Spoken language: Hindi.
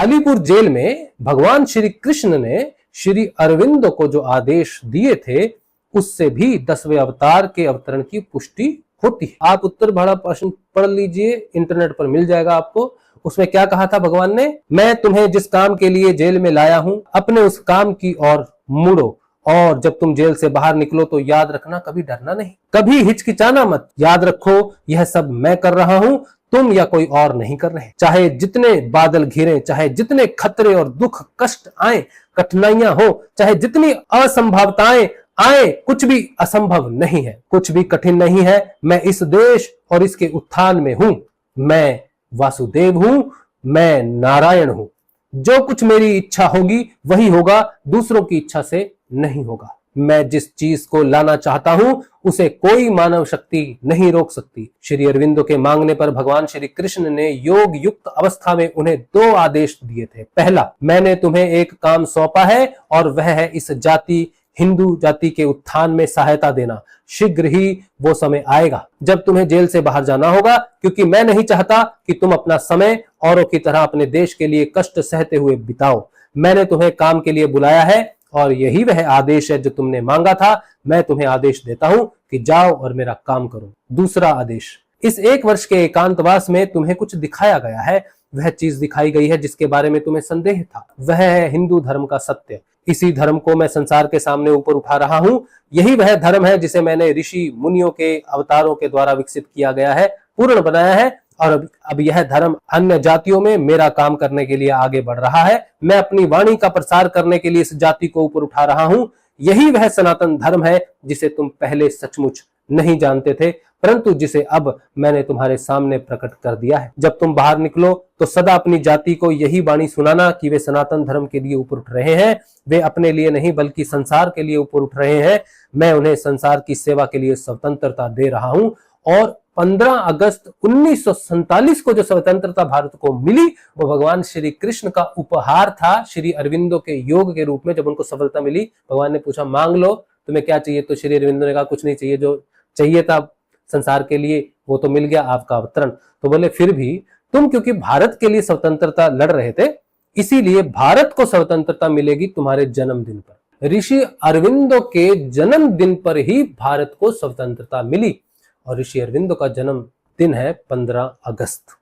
अलीपुर जेल में भगवान श्री कृष्ण ने श्री अरविंदो को जो आदेश दिए थे उससे भी 10वें अवतार के अवतरण की पुष्टि होती है। आप उत्तर भाड़ा प्रश्न पढ़ लीजिए, इंटरनेट पर मिल जाएगा आपको। उसमें क्या कहा था भगवान ने, मैं तुम्हें जिस काम के लिए जेल में लाया हूं अपने उस काम की ओर मुड़ो, और जब तुम जेल से बाहर निकलो तो याद रखना कभी डरना नहीं, कभी हिचकिचाना मत। याद रखो यह सब मैं कर रहा हूं, तुम या कोई और नहीं कर रहे। चाहे जितने बादल घिरे, चाहे जितने खतरे और दुख कष्ट आए, कठिनाइयां हो, चाहे जितनी असंभवताएं आए, कुछ भी असंभव नहीं है, कुछ भी कठिन नहीं है। मैं इस देश और इसके उत्थान में हूं। मैं वासुदेव हूं, मैं नारायण हूं। जो कुछ मेरी इच्छा होगी वही होगा, दूसरों की इच्छा से नहीं होगा। मैं जिस चीज को लाना चाहता हूं उसे कोई मानव शक्ति नहीं रोक सकती। श्री अरविंदो के मांगने पर भगवान श्री कृष्ण ने योग युक्त अवस्था में उन्हें 2 आदेश दिए थे। पहला, मैंने तुम्हें एक काम सौंपा है और वह है इस जाति हिंदू जाति के उत्थान में सहायता देना। शीघ्र ही वो समय आएगा जब तुम्हें जेल से बाहर जाना होगा, क्योंकि मैं नहीं चाहता कि तुम अपना समय औरों की तरह अपने देश के लिए कष्ट सहते हुए बिताओ। मैंने तुम्हें काम के लिए बुलाया है और यही वह आदेश है जो तुमने मांगा था। मैं तुम्हें आदेश देता हूं कि जाओ और मेरा काम करो। दूसरा आदेश, इस 1 वर्ष के एकांतवास में तुम्हें कुछ दिखाया गया है। वह चीज दिखाई गई है जिसके बारे में तुम्हें संदेह था, वह है हिंदू धर्म का सत्य। इसी धर्म को मैं संसार के सामने ऊपर उठा रहा हूं। यही वह धर्म है जिसे मैंने ऋषि मुनियों के अवतारों के द्वारा विकसित किया गया है, पूर्ण बनाया है, और अब यह धर्म अन्य जातियों में मेरा काम करने के लिए आगे बढ़ रहा है। मैं अपनी वाणी का प्रसार करने के लिए इस जाति को ऊपर उठा रहा हूं। यही वह सनातन धर्म है जिसे तुम पहले सचमुच नहीं जानते थे, परंतु जिसे अब मैंने तुम्हारे सामने प्रकट कर दिया है। जब तुम बाहर निकलो तो सदा अपनी जाति को यही वाणी सुनाना कि वे सनातन धर्म के लिए ऊपर उठ रहे हैं। वे अपने लिए नहीं बल्कि संसार के लिए ऊपर उठ रहे हैं। मैं उन्हें संसार की सेवा के लिए स्वतंत्रता दे रहा हूं, और 15 अगस्त 1947 को जो स्वतंत्रता भारत को मिली वो भगवान श्री कृष्ण का उपहार था। श्री अरविंदो के योग के रूप में जब उनको सफलता मिली, भगवान ने पूछा मांग लो तुम्हें क्या चाहिए, तो श्री अरविंदो ने कहा कुछ नहीं चाहिए, जो चाहिए था संसार के लिए वो तो मिल गया, आपका अवतरण। तो बोले फिर भी तुम क्योंकि भारत के लिए स्वतंत्रता लड़ रहे थे, इसीलिए भारत को स्वतंत्रता मिलेगी तुम्हारे जन्मदिन पर। ऋषि अरविंदो के जन्मदिन पर ही भारत को स्वतंत्रता मिली, और ऋषि अरविंदो का जन्मदिन है 15 अगस्त।